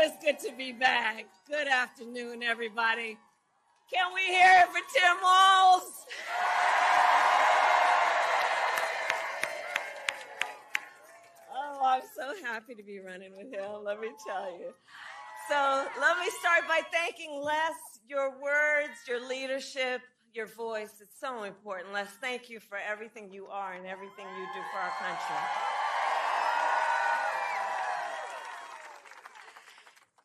it's good to be back. Good afternoon, everybody. Can we hear it for Tim Walz? Oh, I'm so happy to be running with him, let me tell you. So let me start by thanking Les. Your words, your leadership, your voice, it's so important. Les, thank you for everything you are and everything you do for our country.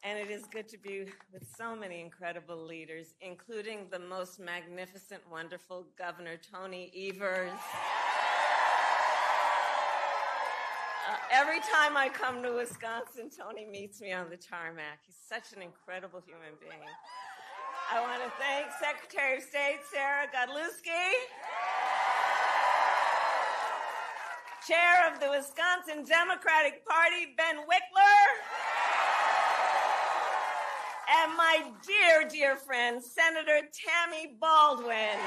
And it is good to be with so many incredible leaders, including the most magnificent, wonderful Governor Tony Evers. Every time I come to Wisconsin, Tony meets me on the tarmac. He's such an incredible human being. I want to thank Secretary of State Sarah Godlewski, Chair of the Wisconsin Democratic Party, Ben Wickler, and my dear, dear friend, Senator Tammy Baldwin.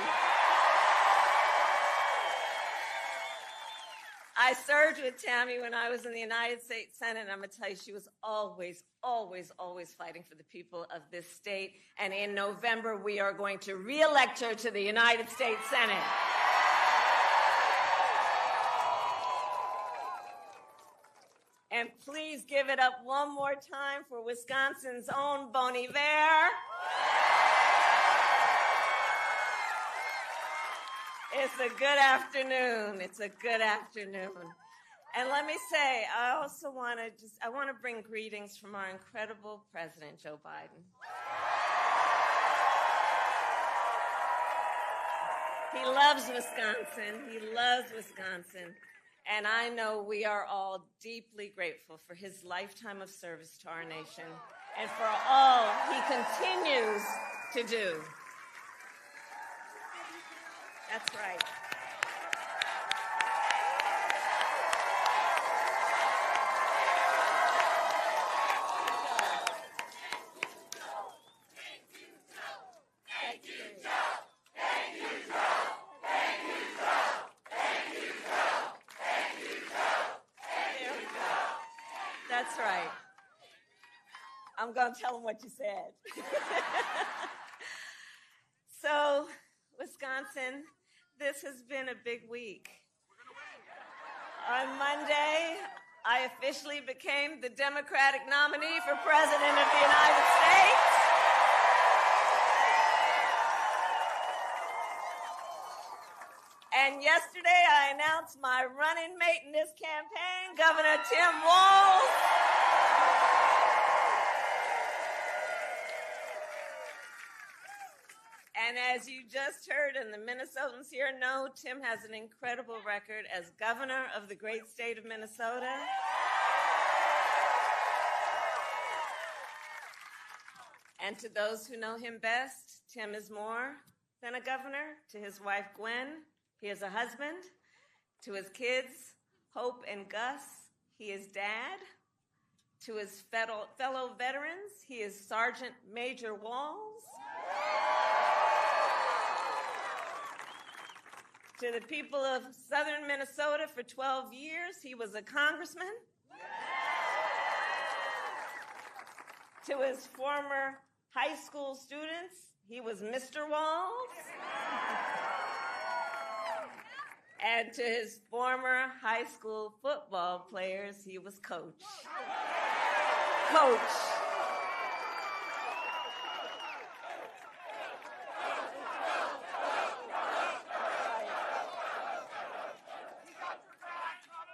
I served with Tammy when I was in the United States Senate, and I'm going to tell you, she was always, always, always fighting for the people of this state. And in November, we are going to re-elect her to the United States Senate. And please give it up one more time for Wisconsin's own Bon Iver. It's a good afternoon. It's a good afternoon. And let me say, I also want to bring greetings from our incredible President, Joe Biden. He loves Wisconsin. He loves Wisconsin. And I know we are all deeply grateful for his lifetime of service to our nation and for all he continues to do. That's right. That's right. I'm going to tell him what you said. So, Wisconsin, this has been a big week. On Monday, I officially became the Democratic nominee for President of the United States. And yesterday, I announced my running mate in this campaign, Governor Tim Walz. And as you just heard, and the Minnesotans here know, Tim has an incredible record as governor of the great state of Minnesota. And to those who know him best, Tim is more than a governor. To his wife, Gwen, he is a husband. To his kids, Hope and Gus, he is dad. To his fellow veterans, he is Sergeant Major Walz. To the people of southern Minnesota for 12 years, he was a congressman. To his former high school students, he was Mr. Walz. And to his former high school football players, he was Coach. Coach.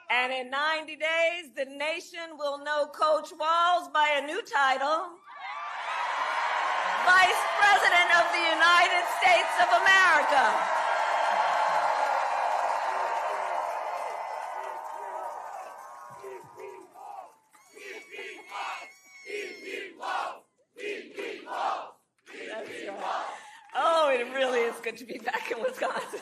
And in 90 days, the nation will know Coach Walz by a new title, Vice President of the United States of America. That's right. Oh, it really is good to be back in Wisconsin.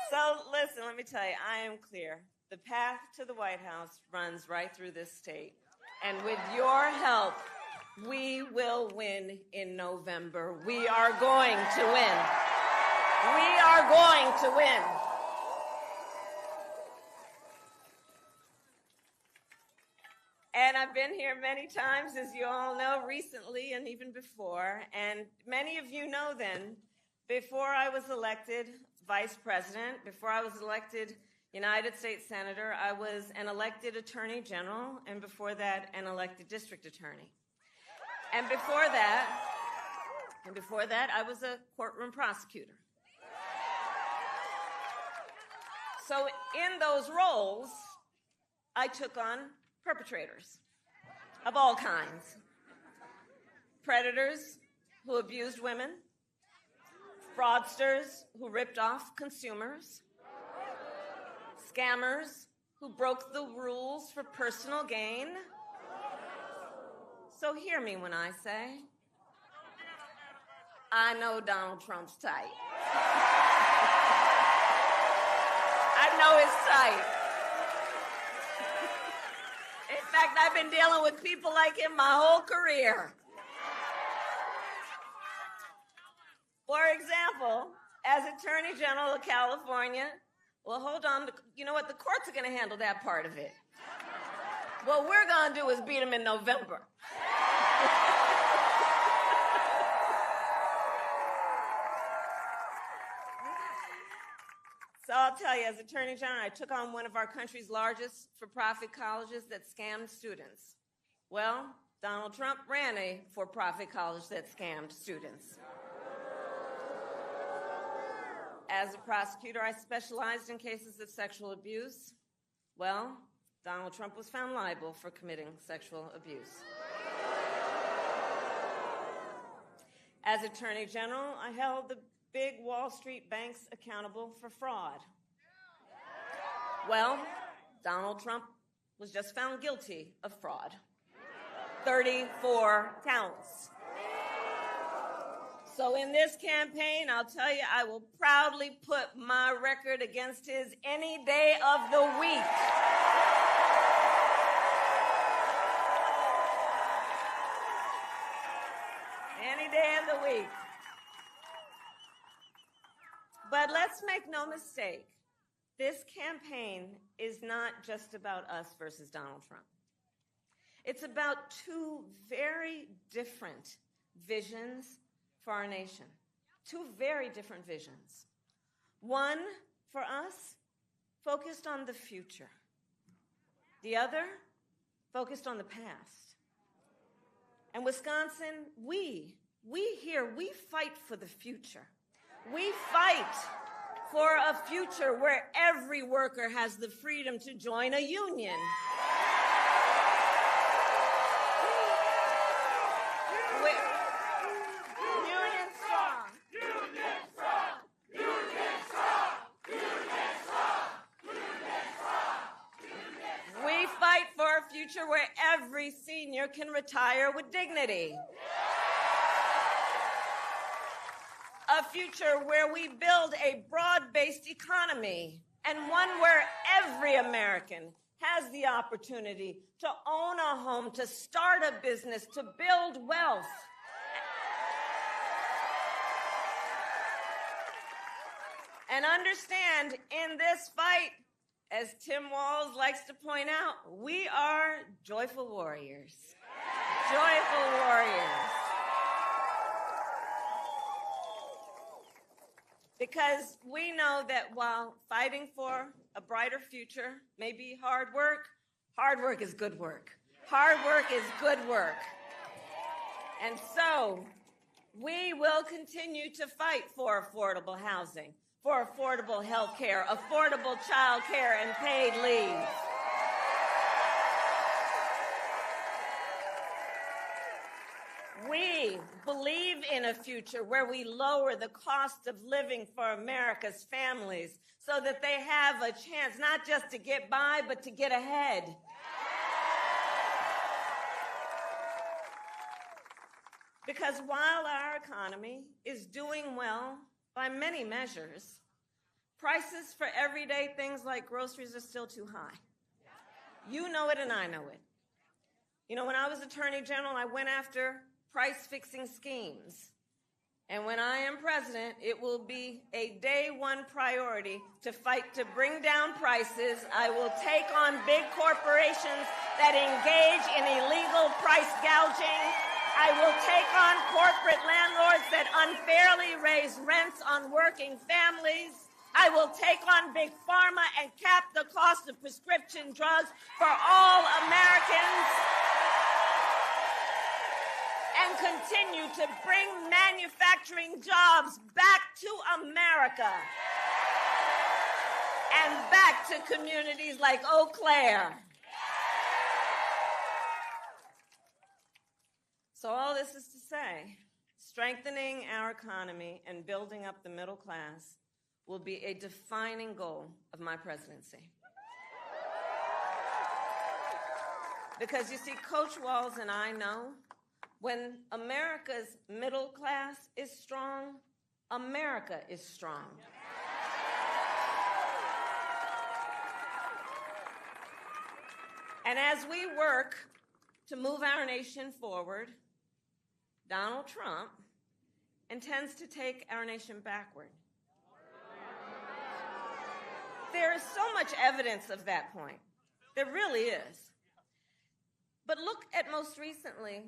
So listen, let me tell you, I am clear. The path to the White House runs right through this state. And with your help, we will win in November. We are going to win. We are going to win. And I've been here many times, as you all know, recently and even before. And many of you know then, before I was elected vice president, before I was elected United States Senator, I was an elected Attorney General, and before that, an elected District Attorney. And before that, I was a courtroom prosecutor. So in those roles, I took on perpetrators of all kinds. Predators who abused women, fraudsters who ripped off consumers, scammers who broke the rules for personal gain. So hear me when I say, I know Donald Trump's type. I know his type. In fact, I've been dealing with people like him my whole career. For example, as Attorney General of California, well, hold on, you know what, the courts are going to handle that part of it. What we're going to do is beat him in November. So I'll tell you, as Attorney General, I took on one of our country's largest for-profit colleges that scammed students. Well, Donald Trump ran a for-profit college that scammed students. As a prosecutor, I specialized in cases of sexual abuse. Well, Donald Trump was found liable for committing sexual abuse. As Attorney General, I held the big Wall Street banks accountable for fraud. Well, Donald Trump was just found guilty of fraud. 34 counts. So in this campaign, I'll tell you, I will proudly put my record against his any day of the week. Any day of the week. But let's make no mistake, this campaign is not just about us versus Donald Trump. It's about two very different visions for our nation. Two very different visions. One, for us, focused on the future. The other, focused on the past. And Wisconsin, we here, we fight for the future. We fight for a future where every worker has the freedom to join a union. Union strong. Union strong. Union strong. Union strong. Union strong. We fight for a future where every senior can retire with dignity. A future where we build a broad-based economy and one where every American has the opportunity to own a home, to start a business, to build wealth. And understand, in this fight, as Tim Walz likes to point out, we are joyful warriors. Joyful warriors. Because we know that while fighting for a brighter future may be hard work is good work. Hard work is good work. And so we will continue to fight for affordable housing, for affordable health care, affordable child care, and paid leave. We believe in a future where we lower the cost of living for America's families so that they have a chance not just to get by, but to get ahead. Because while our economy is doing well by many measures, prices for everyday things like groceries are still too high. You know it and I know it. You know, when I was Attorney General, I went after price-fixing schemes. And when I am president, it will be a day one priority to fight to bring down prices. I will take on big corporations that engage in illegal price gouging. I will take on corporate landlords that unfairly raise rents on working families. I will take on big pharma and cap the cost of prescription drugs for all Americans. And continue to bring manufacturing jobs back to America and back to communities like Eau Claire. So all this is to say, strengthening our economy and building up the middle class will be a defining goal of my presidency. Because you see, Coach Walls and I know when America's middle class is strong, America is strong. And as we work to move our nation forward, Donald Trump intends to take our nation backward. There is so much evidence of that point. There really is. But look at most recently,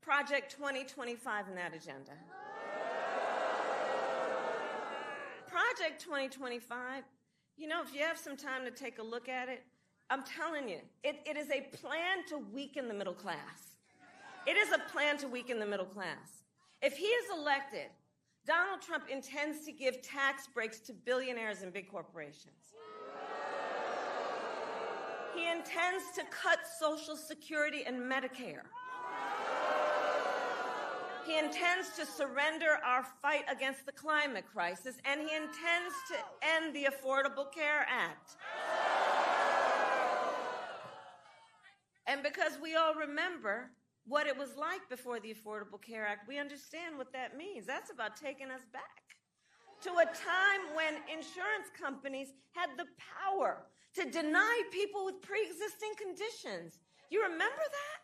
Project 2025 in that agenda. Project 2025, you know, if you have some time to take a look at it, I'm telling you, it is a plan to weaken the middle class. It is a plan to weaken the middle class. If he is elected, Donald Trump intends to give tax breaks to billionaires and big corporations. He intends to cut Social Security and Medicare. He intends to surrender our fight against the climate crisis, and he intends to end the Affordable Care Act. And because we all remember what it was like before the Affordable Care Act, we understand what that means. That's about taking us back to a time when insurance companies had the power to deny people with pre-existing conditions. You remember that?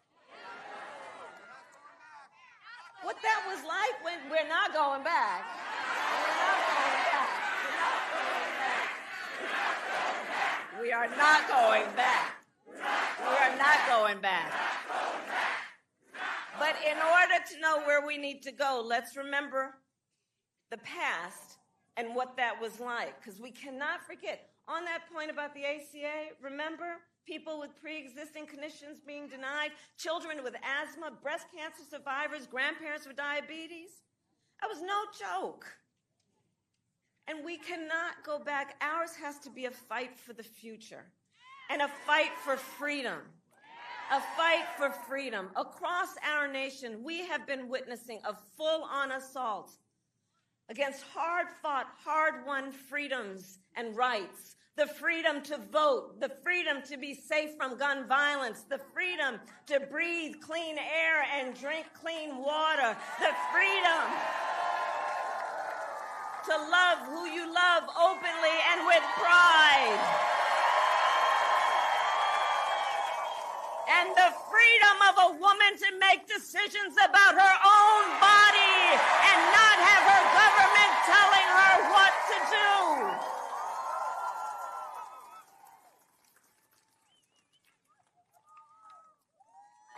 What that was like when we're not going back. We are not going back. We are not going back. But in order to know where we need to go, let's remember the past and what that was like, because we cannot forget. On that point about the ACA, remember people with pre-existing conditions being denied, children with asthma, breast cancer survivors, grandparents with diabetes? That was no joke. And we cannot go back. Ours has to be a fight for the future and a fight for freedom. A fight for freedom. Across our nation, we have been witnessing a full-on assault against hard-fought, hard-won freedoms and rights. The freedom to vote, the freedom to be safe from gun violence, the freedom to breathe clean air and drink clean water, the freedom to love who you love openly and with pride. And the freedom of a woman to make decisions about her own body and not have her government telling her what to do.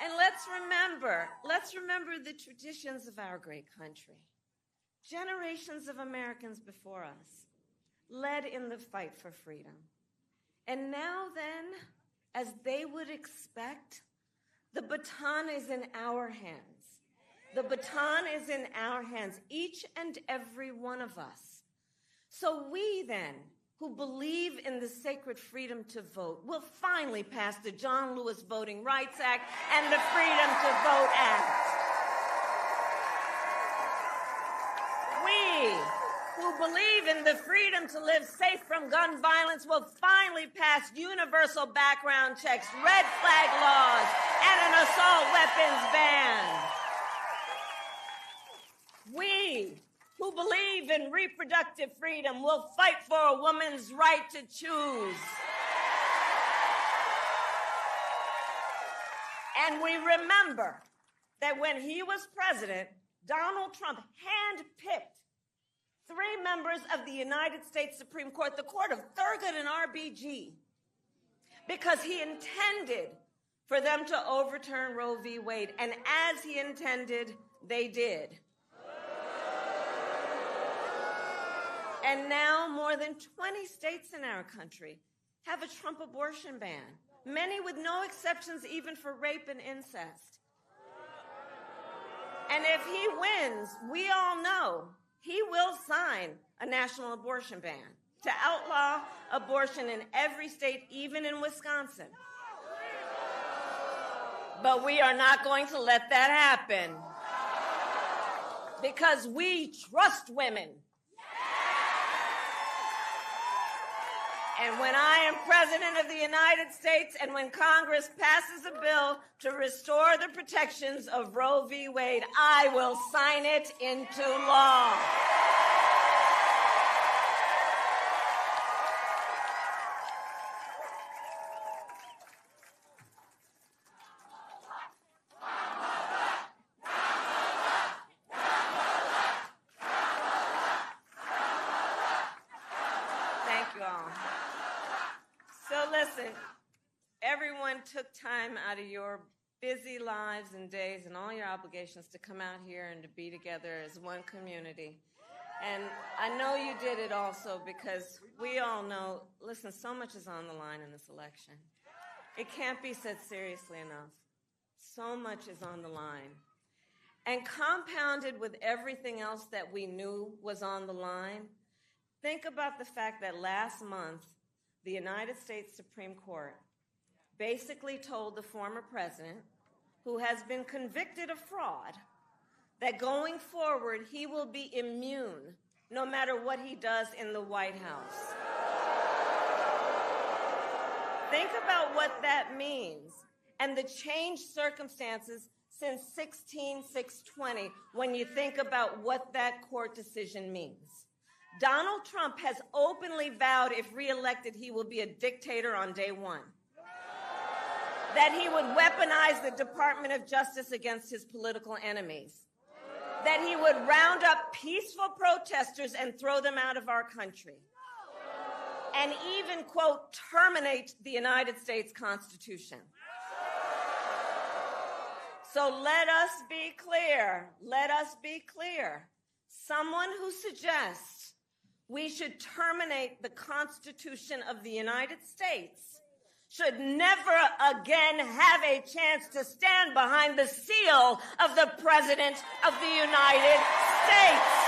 And let's remember the traditions of our great country. Generations of Americans before us led in the fight for freedom. And now then, as they would expect, the baton is in our hands. The baton is in our hands, each and every one of us. So we then, who believe in the sacred freedom to vote, will finally pass the John Lewis Voting Rights Act and the Freedom to Vote Act. We, who believe in the freedom to live safe from gun violence, will finally pass universal background checks, red flag laws, and an assault weapons ban. We, who believe in reproductive freedom, will fight for a woman's right to choose. And we remember that when he was president, Donald Trump handpicked 3 members of the United States Supreme Court, the court of Thurgood and RBG, because he intended for them to overturn Roe v. Wade. And as he intended, they did. And now more than 20 states in our country have a Trump abortion ban, many with no exceptions even for rape and incest. And if he wins, we all know he will sign a national abortion ban to outlaw abortion in every state, even in Wisconsin. But we are not going to let that happen because we trust women. And when I am President of the United States and when Congress passes a bill to restore the protections of Roe v. Wade, I will sign it into law. Thank you all. So listen, everyone took time out of your busy lives and days and all your obligations to come out here and to be together as one community. And I know you did it also because we all know, listen, so much is on the line in this election. It can't be said seriously enough. So much is on the line. And compounded with everything else that we knew was on the line, think about the fact that last month, the United States Supreme Court basically told the former president, who has been convicted of fraud, that going forward he will be immune no matter what he does in the White House. Think about what that means and the changed circumstances since 16/6/20 when you think about what that court decision means. Donald Trump has openly vowed if reelected, he will be a dictator on day one. That he would weaponize the Department of Justice against his political enemies. That he would round up peaceful protesters and throw them out of our country. And even, quote, terminate the United States Constitution. So let us be clear. Let us be clear. Someone who suggests we should terminate the Constitution of the United States should never again have a chance to stand behind the seal of the President of the United States.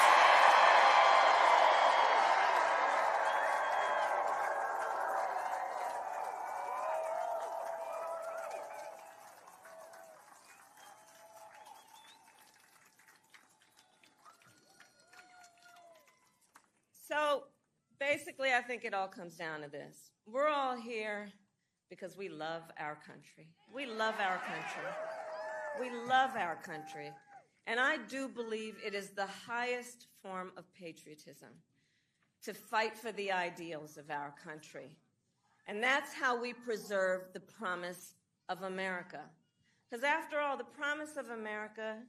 So basically, I think it all comes down to this. We're all here because we love our country. We love our country. We love our country. And I do believe it is the highest form of patriotism to fight for the ideals of our country. And that's how we preserve the promise of America. Because after all, the promise of America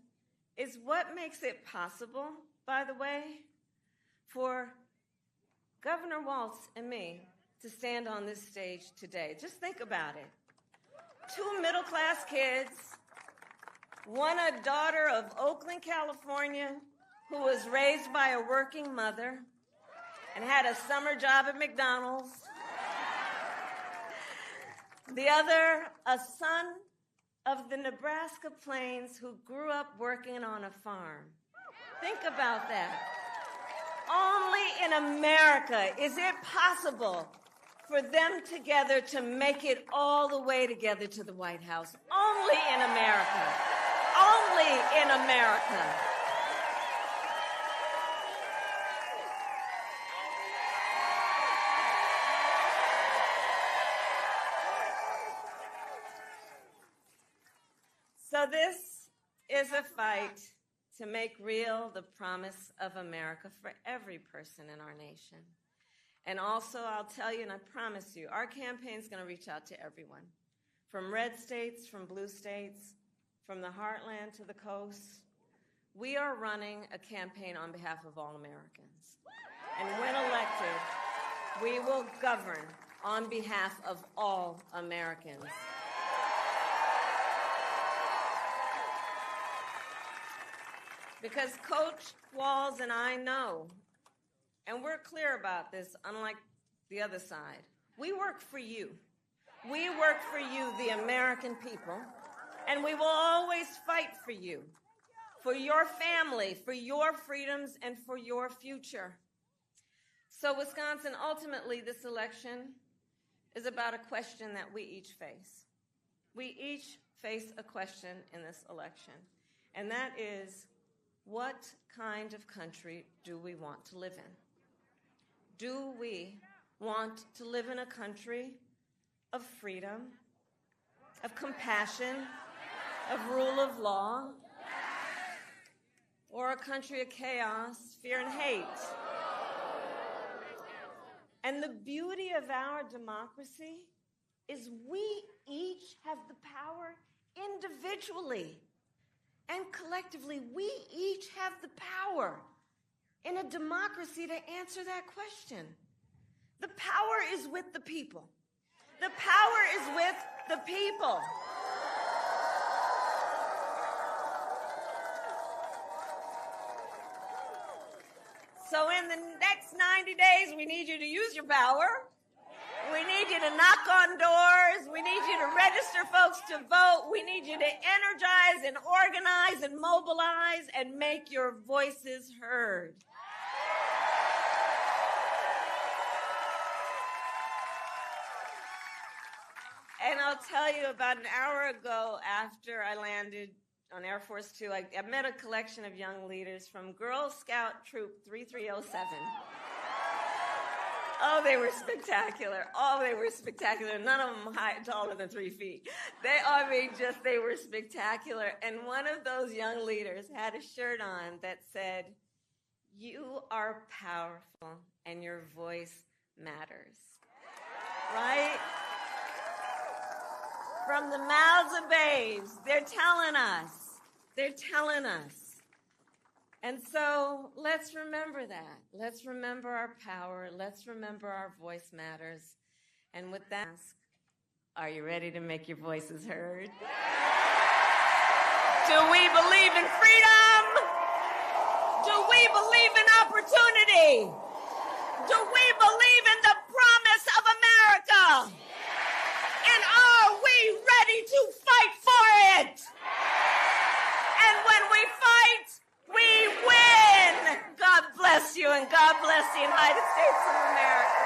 is what makes it possible, by the way, for Governor Walz and me to stand on this stage today. Just think about it. 2 middle-class kids, one a daughter of Oakland, California, who was raised by a working mother and had a summer job at McDonald's. The other, a son of the Nebraska Plains who grew up working on a farm. Think about that. Only in America is it possible for them together to make it all the way together to the White House. Only in America. Only in America. So this is a fight to make real the promise of America for every person in our nation. And also, I'll tell you, and I promise you, our campaign is going to reach out to everyone, from red states, from blue states, from the heartland to the coast. We are running a campaign on behalf of all Americans. And when elected, we will govern on behalf of all Americans. Because Coach Walz and I know, and we're clear about this, unlike the other side, we work for you. We work for you, the American people, and we will always fight for you, for your family, for your freedoms, and for your future. So Wisconsin, ultimately, this election is about a question that we each face. We each face a question in this election, and that is, what kind of country do we want to live in? Do we want to live in a country of freedom, of compassion, of rule of law, or a country of chaos, fear, and hate? And the beauty of our democracy is we each have the power individually and collectively. We each have the power in a democracy to answer that question. The power is with the people. The power is with the people. So in the next 90 days, we need you to use your power. We need you to knock on doors. We need you to register folks to vote. We need you to energize and organize and mobilize and make your voices heard. And I'll tell you, about an hour ago after I landed on Air Force Two, I met a collection of young leaders from Girl Scout Troop 3307. Oh, they were spectacular. Oh, they were spectacular. None of them taller than 3 feet. They were spectacular. And one of those young leaders had a shirt on that said, "You are powerful and your voice matters." Right? From the mouths of babes, they're telling us. They're telling us. And so let's remember that. Let's remember our power. Let's remember our voice matters. And with that, are you ready to make your voices heard? Do we believe in freedom? Do we believe in opportunity? Do we believe in the promise of America? And are we ready to fight for it? And when we fight, we win. God bless you, and God bless the United States of America.